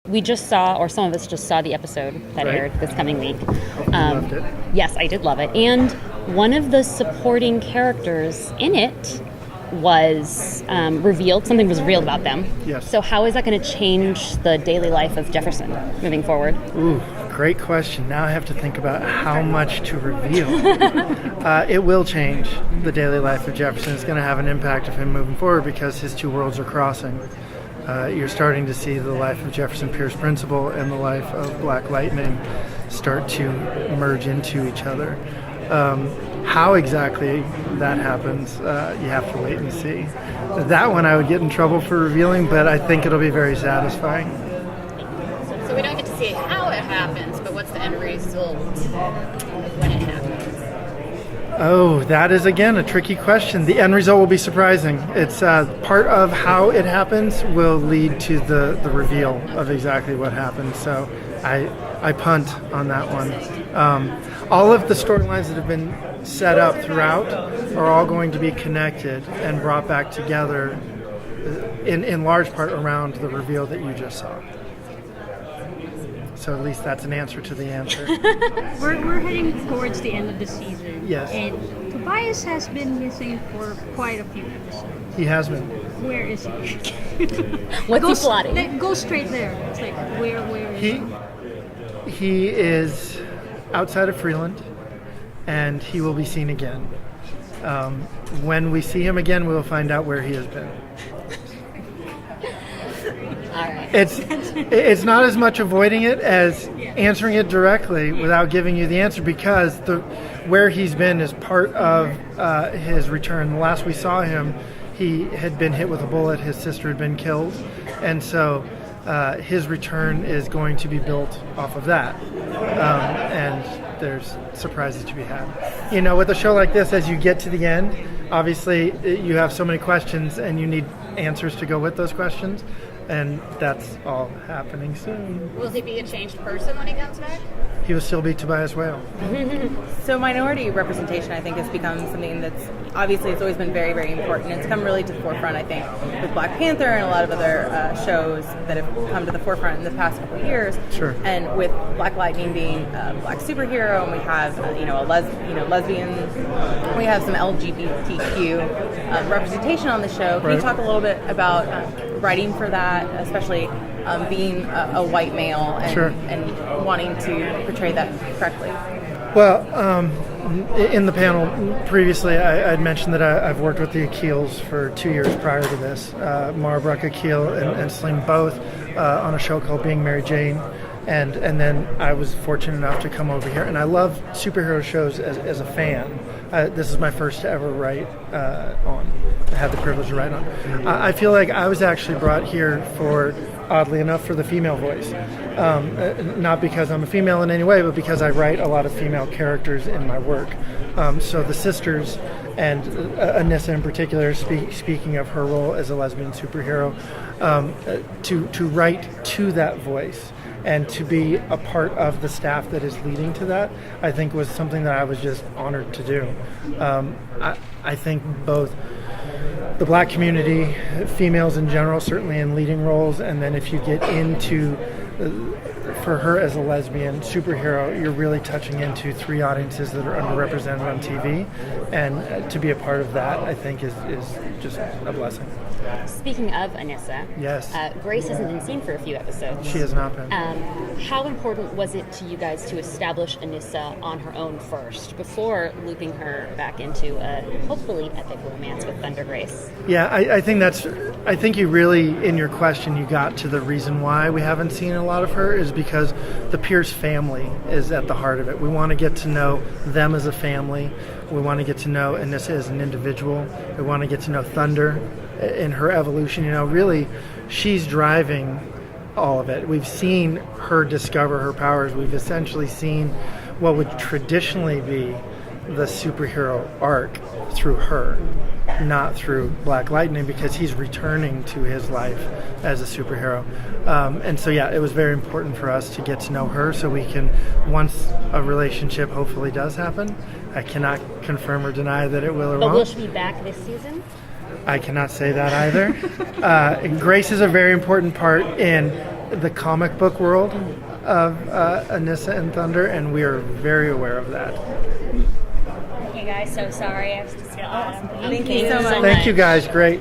we just saw, or some of us just saw the episode that aired this coming week. Loved it. Yes, I did love it. And one of the supporting characters in it was revealed. Something was revealed about them. Yes. So how is that going to change the daily life of Jefferson moving forward? Ooh, great question. Now I have to think about how much to reveal. It will change the daily life of Jefferson. It's going to have an impact of him moving forward because his two worlds are crossing. You're starting to see the life of Jefferson Pierce Principal and the life of Black Lightning start to merge into each other. How exactly that happens, you have to wait and see. That one I would get in trouble for revealing, but I think it'll be very satisfying. So we don't get to see how it happens, but what's the end result when it happens? Oh, that is, again, a tricky question. The end result will be surprising. It's part of how it happens will lead to the reveal of exactly what happens. So I punt on that one. All of the storylines that have been set up throughout are all going to be connected and brought back together in large part around the reveal that you just saw. So at least that's an answer to the answer. We're heading towards the end of the season. Yes. And Tobias has been missing for quite a few episodes. He has been. Where is he? What's he plotting? Go straight there. It's like, where is he? He is outside of Freeland, and he will be seen again. When we see him again, we will find out where he has been. All right. It's not as much avoiding it as answering it directly without giving you the answer, because where he's been is part of his return. The last we saw him, he had been hit with a bullet. His sister had been killed, and so his return is going to be built off of that. And there's surprises to be had. You know, with a show like this, as you get to the end, obviously you have so many questions and you need answers to go with those questions. And that's all happening soon. Will he be a changed person when he comes back? He will still be Tobias Whale. So minority representation, I think, has become something that's obviously it's always been very, very important. It's come really to the forefront, I think, with Black Panther and a lot of other shows that have come to the forefront in the past couple of years. Sure. And with Black Lightning being a Black superhero, and we have lesbian, we have some LGBTQ representation on the show. Can you talk a little bit about writing for that, especially being a white male and, Sure. and wanting to portray that correctly? Well, in the panel previously, I'd mentioned that I've worked with the Akeels for 2 years prior to this. Mara Akeel and Sling both on a show called Being Mary Jane. And then I was fortunate enough to come over here. And I love superhero shows as a fan. This is my first to ever write on. I had the privilege to write on. I feel like I was actually brought here oddly enough, for the female voice. Not because I'm a female in any way, but because I write a lot of female characters in my work. So the sisters, and Anissa in particular, speaking of her role as a lesbian superhero, to write to that voice and to be a part of the staff that is leading to that, I think was something that I was just honored to do. I think both the Black community, females in general, certainly in leading roles, and then if you get into, for her as a lesbian superhero, you're really touching into three audiences that are underrepresented on TV, and to be a part of that, I think, is just a blessing. Speaking of Anissa, yes, Grace hasn't been seen for a few episodes. She has not been. How important was it to you guys to establish Anissa on her own first, before looping her back into a hopefully epic romance with Thunder Grace? Yeah, I think you really, in your question, you got to the reason why we haven't seen a lot of her is because the Pierce family is at the heart of it. We want to get to know them as a family. We want to get to know Anissa as an individual. We want to get to know Thunder in her evolution. You know, really, she's driving all of it. We've seen her discover her powers. We've essentially seen what would traditionally be the superhero arc through her, not through Black Lightning, because he's returning to his life as a superhero. And so, yeah, it was very important for us to get to know her so we can, once a relationship hopefully does happen, I cannot confirm or deny that it will or But won't. will she be back this season? I cannot say that either. Grace is a very important part in the comic book world of Anissa and Thunder, and we are very aware of that. Hey guys, so sorry. I was just Thank you so much. Thank you guys. Great.